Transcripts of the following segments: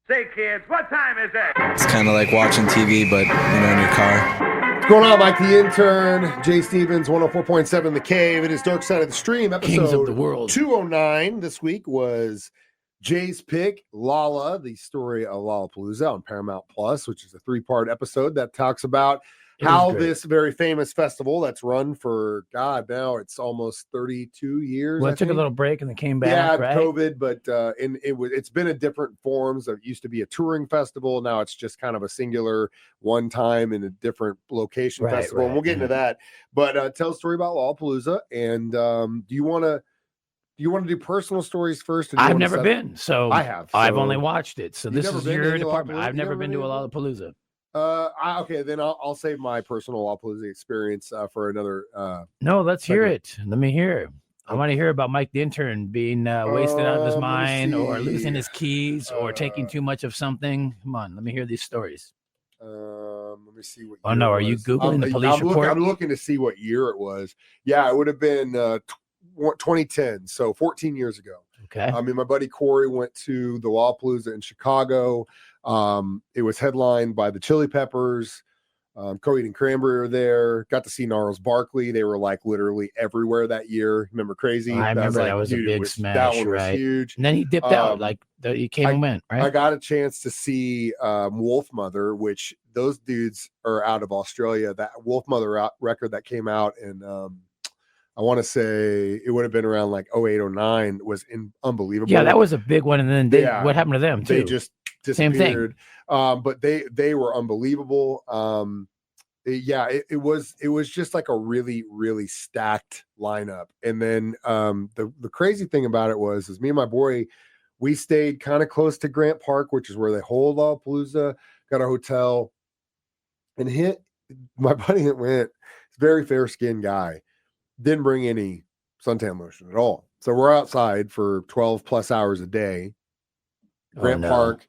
Say, kids, what time is it? It's kind of like watching TV, but, in your car. What's going on, Mike the Intern? Jay Stevens, 104.7 The Cave. It is Dark Side of the Stream, episode Kings of the World. 209. This week was Jay's pick, Lolla, the story of Lollapalooza on Paramount Plus, which is a 3-part episode that talks about how this very famous festival that's run for, God, now it's almost 32 years. Well, it took a little break and then came back, yeah, right? COVID, but it's been in different forms. It used to be a touring festival. Now it's just kind of a singular one time in a different location festival. And we'll get into that. But tell a story about Lollapalooza. And do you want to do personal stories first? I've never been. So I have. So I've only watched it. So this is your department. I've never been to a Lollapalooza. Okay, then I'll save my personal Lollapalooza experience for another. No, let's hear it. Let me hear. I want to hear about Mike the Intern being wasted out of his mind, or losing his keys, or taking too much of something. Come on, let me hear these stories. Let me see what. Oh no, are you googling the police report? I'm looking to see what year it was. Yeah, it would have been 2010, so 14 years ago. Okay. I mean, my buddy Corey went to the Lollapalooza in Chicago. It was headlined by the Chili Peppers. Coheed and Cranberry were there. Got to see Gnarls Barkley. They were like literally everywhere that year. Remember Crazy? I remember that was a big smash. That one right? was huge. And then he dipped out. He came and went, right? I got a chance to see Wolf Mother, which those dudes are out of Australia. That Wolf Mother record that came out in I want to say it would have been around like 08, 09 was unbelievable. Yeah, that was a big one. And then what happened to them too? They just disappeared. Same thing. But they were unbelievable. It was just like a really, really stacked lineup. And then the crazy thing about it was me and my boy, we stayed kind of close to Grant Park, which is where they hold Lollapalooza, got a hotel, and my buddy that went, he's a very fair-skinned guy. Didn't bring any suntan lotion at all. So we're outside for 12 plus hours a day. Grant Park.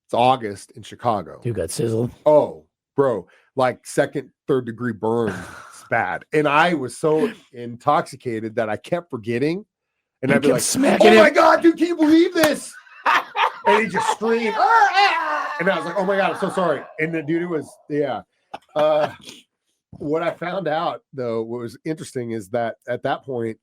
It's August in Chicago. You got sizzled. Oh, bro, like second, third degree burn. It's bad. And I was so intoxicated that I kept forgetting. And I'd be like, oh my God, dude, can you believe this? And he just screamed. And I was like, oh my God, I'm so sorry. And the dude, it was, what I found out, though, what was interesting is that at that point,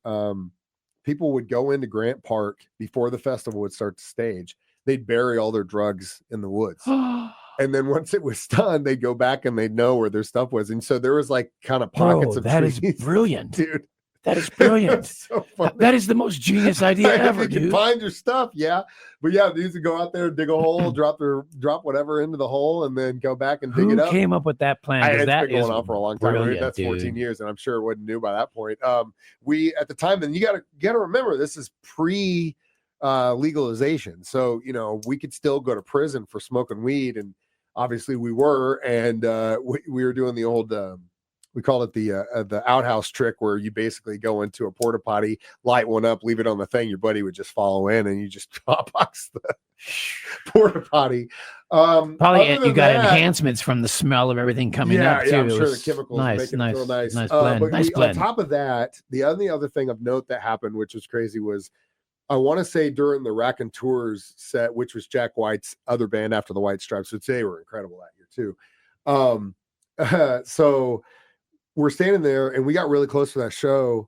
people would go into Grant Park before the festival would start to stage. They'd bury all their drugs in the woods. And then once it was done, they'd go back and they'd know where their stuff was. And so there was like kind of pockets of trees. That is brilliant. Dude. That is brilliant. So funny. That is the most genius idea ever, dude. Find your stuff, yeah. But yeah, these would go out there, dig a hole, drop whatever into the hole, and then go back and dig it up. Who came up with that plan? It's been going on for a long time. That's 14 dude. years, and I'm sure it wasn't new by that point. We at the time, and you gotta remember, this is pre legalization, so we could still go to prison for smoking weed, and obviously we were, and we were doing the old. We call it the outhouse trick, where you basically go into a porta potty, light one up, leave it on the thing. Your buddy would just follow in, and you just box the porta potty. Probably you got enhancements from the smell of everything coming up too. Yeah, I'm sure the chemicals make it feel nice. Nice blend. Nice blend. On top of that, the only other thing of note that happened, which was crazy, was I want to say during the Raconteurs set, which was Jack White's other band after the White Stripes, which they were incredible that year too. So we're standing there, and we got really close to that show,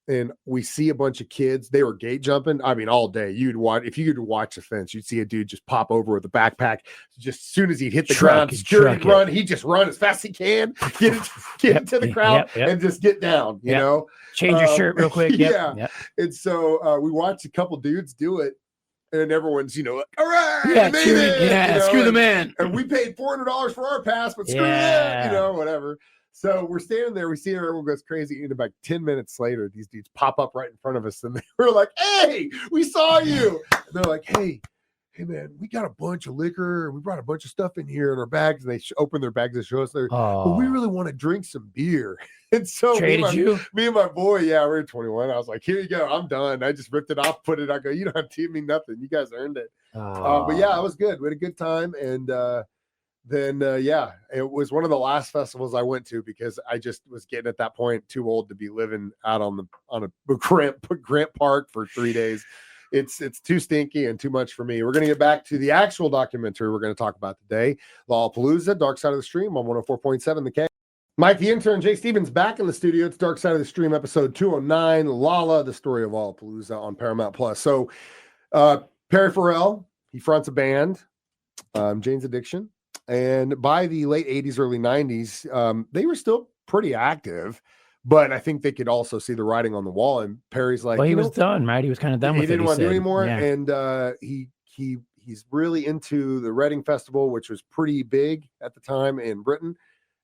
and we see a bunch of kids. They were gate jumping. I mean, all day. If you could watch the fence, you'd see a dude just pop over with a backpack. Just as soon as he'd hit the ground, security run. He'd just run as fast as he can, get into the crowd, and just get down. You know, change your shirt real quick. Yep. And so we watched a couple dudes do it. And everyone's, like, all right, made it. Yeah, screw the man. And we paid $400 for our pass, but screw it, whatever. So we're standing there, we see everyone goes crazy, and about 10 minutes later, these dudes pop up right in front of us, and they were like, hey, we saw you. And they're like, hey man, we got a bunch of liquor, and we brought a bunch of stuff in here in our bags, and they open their bags and show us there, but we really want to drink some beer. And so me and my boy, we were 21. I was like, here you go, I'm done. I just ripped it off, put it, I go, you don't have to give me nothing. You guys earned it. But yeah, it was good. We had a good time, and then it was one of the last festivals I went to, because I just was getting at that point too old to be living out on a Grant Park for 3 days. It's too stinky and too much for me. We're going to get back to the actual documentary we're going to talk about today. Lollapalooza, Dark Side of the Stream on 104.7 The K. Mike the Intern, Jay Stevens back in the studio. It's Dark Side of the Stream, episode 209, Lolla, the story of Lollapalooza on Paramount Plus. So Perry Farrell, he fronts a band, Jane's Addiction. And by the late 80s, early 90s, they were still pretty active. But I think they could also see the writing on the wall. And Perry's like, well, he was done, right? He was kind of done with it. He didn't want to do anymore. Yeah. And he's really into the Reading Festival, which was pretty big at the time in Britain.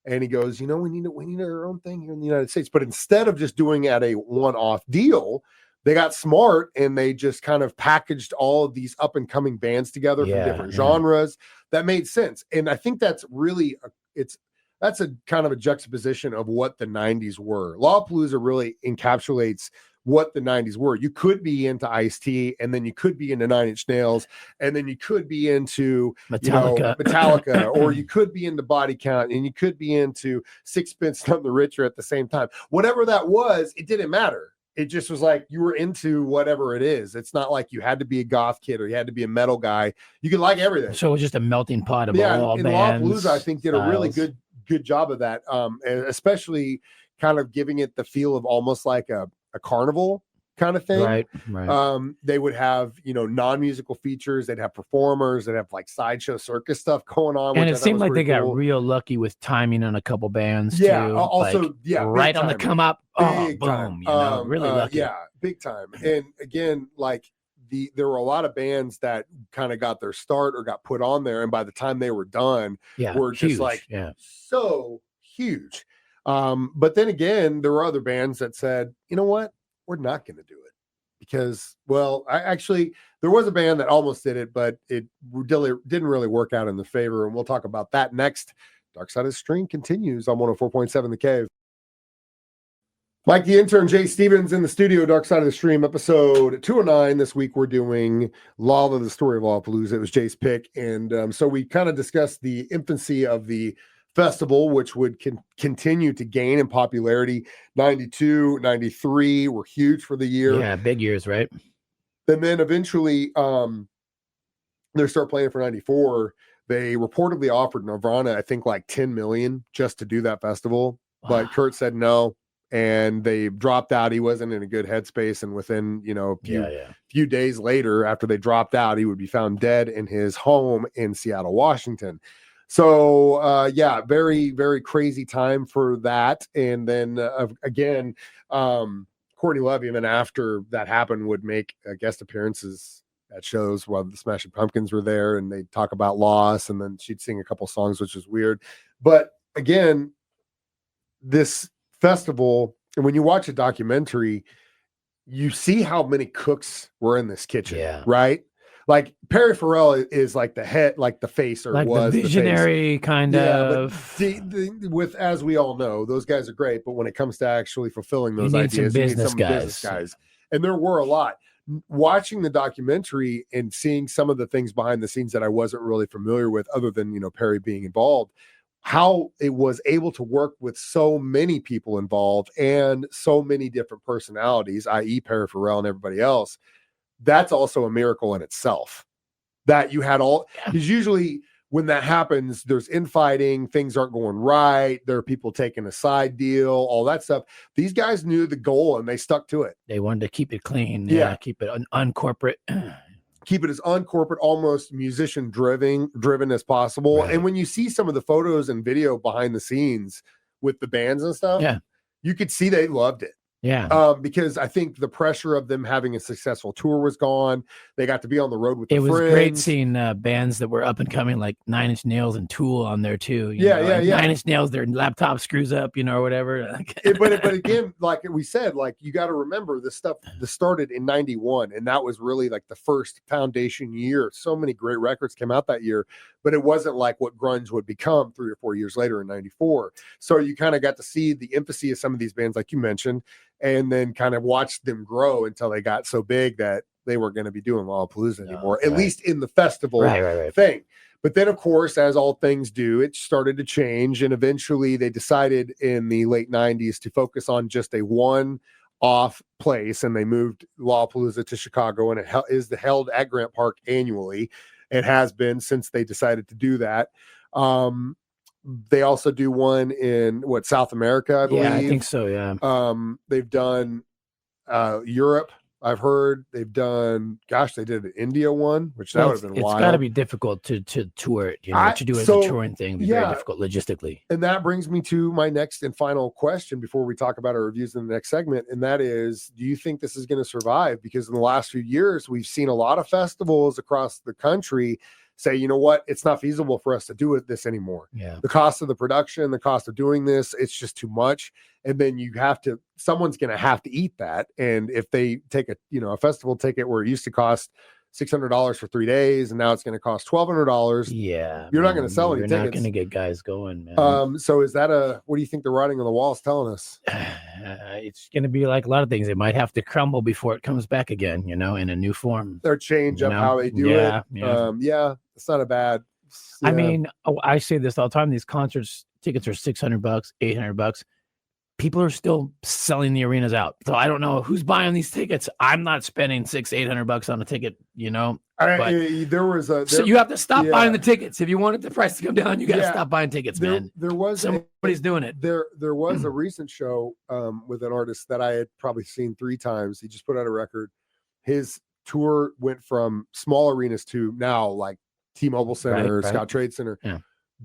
And he goes, we need our own thing here in the United States. But instead of just doing at a one-off deal, they got smart and they just kind of packaged all of these up-and-coming bands together from different genres. That made sense. And I think that's really that's a kind of a juxtaposition of what the 90s were. Lollapalooza really encapsulates what the 90s were. You could be into Ice-T, and then you could be into Nine Inch Nails, and then you could be into Metallica, or you could be into Body Count, and you could be into Sixpence None the Richer at the same time. Whatever that was, it didn't matter. It just was like you were into whatever it is. It's not like you had to be a goth kid or you had to be a metal guy. You could like everything. So it was just a melting pot of all and bands. Lollapalooza, I think, did a really good job of that, and especially kind of giving it the feel of almost like a carnival kind of thing. Right. They would have, non-musical features. They'd have performers. They'd have like sideshow circus stuff going on. And it seemed like they got real lucky with timing on a couple bands. Yeah. Too. Also, right on the come up. Big boom. time. Really lucky. Yeah, big time. And again, like there were a lot of bands that kind of got their start or got put on there. And by the time they were done, were just so huge. But then again, there were other bands that said, you know what? We're not going to do it because, there was a band that almost did it, but it didn't really work out in the favor. And we'll talk about that next. Dark Side of the Stream continues on 104.7 The Cave. Mike the Intern, Jay Stevens in the studio, Dark Side of the Stream, episode 209. This week we're doing Lolla, the story of Lollapalooza. It was Jay's pick. And so we kind of discussed the infancy of the festival, which would continue to gain in popularity. 92, 93 were huge for the year. Yeah, big years, right? And then eventually they start playing for 94. They reportedly offered Nirvana, I think, like $10 million just to do that festival. Wow. But Kurt said no. And they dropped out. He wasn't in a good headspace. And within, a few days later, after they dropped out, he would be found dead in his home in Seattle, Washington. So, very, very crazy time for that. And then again, Courtney Love, even after that happened, would make guest appearances at shows while the Smashing Pumpkins were there. And they'd talk about loss. And then she'd sing a couple songs, which was weird. But again, this festival, and when you watch a documentary, you see how many cooks were in this kitchen, right? Like Perry Farrell is like the head, like the face, or like was the visionary kind of. With, as we all know, those guys are great, but when it comes to actually fulfilling those ideas, you need some business guys, and there were a lot. Watching the documentary and seeing some of the things behind the scenes that I wasn't really familiar with, other than Perry being involved. How it was able to work with so many people involved and so many different personalities, i.e. Perry Farrell and everybody else, that's also a miracle in itself. That you had all, because usually when that happens, there's infighting, things aren't going right, there are people taking a side deal, all that stuff. These guys knew the goal and they stuck to it. They wanted to keep it clean, keep it uncorporate. Keep it as uncorporate, almost musician driven as possible. Right. And when you see some of the photos and video behind the scenes with the bands and stuff, you could see they loved it. Yeah. Because I think the pressure of them having a successful tour was gone. They got to be on the road with it their friends. It was great seeing bands that were up and coming, like Nine Inch Nails and Tool on there too. Nine Inch Nails, their laptop screws up, or whatever. but again, like we said, like you got to remember this stuff. This started in 91, and that was really like the first foundation year. So many great records came out that year, but it wasn't like what grunge would become 3 or 4 years later in 94. So you kind of got to see the infancy of some of these bands, like you mentioned, and then kind of watch them grow until they got so big that they weren't going to be doing Lollapalooza anymore, at least in the festival thing. But then, of course, as all things do, it started to change. And eventually they decided in the late 90s to focus on just a one off place, and they moved Lollapalooza to Chicago, and it is held at Grant Park annually. It has been since they decided to do that. They also do one in South America, I believe. Yeah, I think so. Yeah. They've done Europe. I've heard they've done. Gosh, they did an India one, which that would have been wild. It's got to be difficult to tour it. To do it as a touring thing, be very difficult logistically. And that brings me to my next and final question before we talk about our reviews in the next segment, and that is, do you think this is going to survive? Because in the last few years, we've seen a lot of festivals across the country say, you know what, it's not feasible for us to do this anymore. Yeah. The cost of the production, the cost of doing this, it's just too much. And then someone's going to have to eat that. And if they take a festival ticket where it used to cost $600 for 3 days, and now it's going to cost $1,200. Yeah. You're not going to sell any tickets. You're not going to get guys going, man. So is that what do you think the writing on the wall is telling us? It's going to be like a lot of things. It might have to crumble before it comes back again, in a new form. Or change up how they do it. Yeah. It's not a bad. I mean, I say this all the time. These concerts tickets are $600, $800. People are still selling the arenas out. So I don't know who's buying these tickets. I'm not spending $600-$800 on a ticket, So you have to stop buying the tickets. If you wanted the price to come down, you got to stop buying tickets, man. Somebody's doing it. There was a recent show with an artist that I had probably seen 3 times. He just put out a record. His tour went from small arenas to now like T-Mobile Center, Scott Trade Center. Yeah.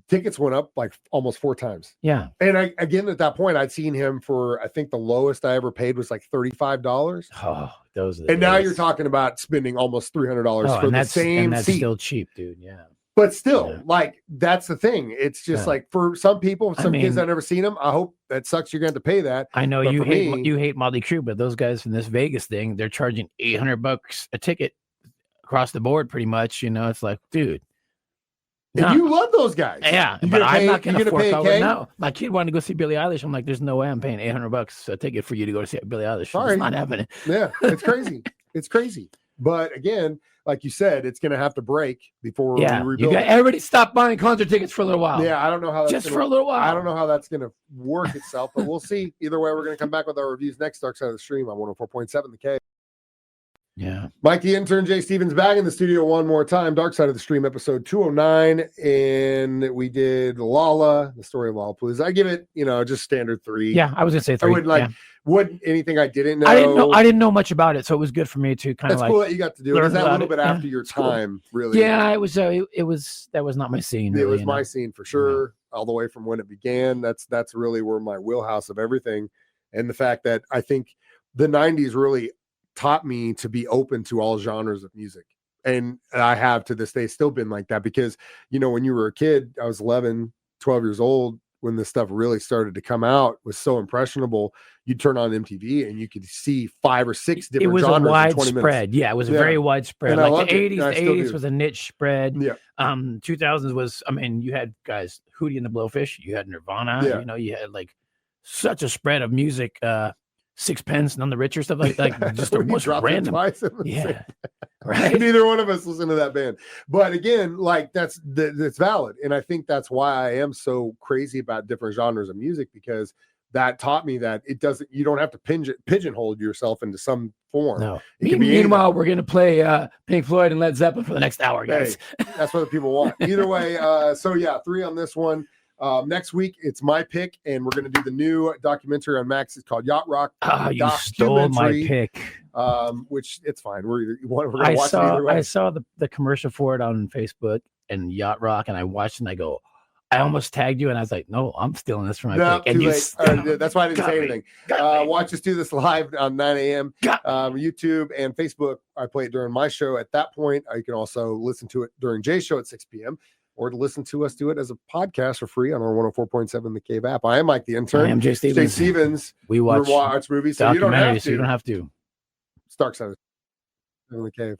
Tickets went up like almost 4 times. Yeah. And again, at that point, I'd seen him for, I think the lowest I ever paid was like $35. Oh, those are and now you're talking about spending almost $300 for the same that's seat. Still cheap, dude. Yeah. But still, like, that's the thing. It's just like for some people, kids I've never seen them. I hope that sucks. You're going to pay that. I know you hate Motley Crue, but those guys from this Vegas thing, they're charging $800 a ticket across the board, pretty much. It's like, dude. And you love those guys. Yeah, but I'm not going to fork over. No, my kid wanted to go see Billie Eilish. I'm like, there's no way I'm paying $800 a ticket for you to go to see Billie Eilish. Sorry. It's not happening. Yeah, it's crazy. It's crazy. But again, like you said, it's going to have to break before we rebuild. Everybody stop buying concert tickets for a little while. Yeah, I don't know how that's for a little while. I don't know how that's going to work itself, but we'll see. Either way, we're going to come back with our reviews next. Dark Side of the Stream on 104.7 The K. Yeah. Mike, the intern, Jay Stevens, back in the studio one more time. Dark Side of the Stream, episode 209. And we did Lolla, the story of Lollapalooza. I give it, just standard 3. Yeah, I was going to say 3. I wouldn't anything I didn't know. I didn't know much about it, so it was good for me to kind of That's cool that you got to do it. Is that a little bit after your time, really? Yeah, it was that was not my scene. It really, was my scene for sure, all the way from when it began. That's really where my wheelhouse of everything. And the fact that I think the 90s really taught me to be open to all genres of music. And I have to this day still been like that because, when you were a kid, I was 11, 12 years old when this stuff really started to come out, was so impressionable. You'd turn on MTV and you could see 5 or 6 different genres. It was a widespread. Yeah, it was very widespread. And like the 80s was a niche spread. Yeah. 2000s was, you had guys, Hootie and the Blowfish, you had Nirvana, you had like such a spread of music, Sixpence, None the Richer, stuff like just the most random. Yeah, right. Neither one of us listen to that band, but again, like that's valid, and I think that's why I am so crazy about different genres of music because that taught me that you don't have to pigeonhole yourself into some form. No. Meanwhile, we're gonna play Pink Floyd and Led Zeppelin for the next hour, guys. Hey, that's what the people want. Either way, 3 on this one. Next week, it's my pick, and we're going to do the new documentary on Max. It's called Yacht Rock. You stole my pick. Which it's fine. We're going to watch it either way. I saw the commercial for it on Facebook and Yacht Rock, and I watched it, and I go, I almost tagged you, and I was like, no, I'm stealing this for my pick. And that's why I didn't say anything. Watch us do this live on 9 a.m. YouTube and Facebook. I play it during my show at that point. You can also listen to it during Jay's show at 6 p.m. or to listen to us do it as a podcast for free on our 104.7 The Cave app. I am Mike the Intern. I am Jay Stevens. Jay Stevens. We watch movies, so you don't have to. You don't have to. Dark Side of the Cave.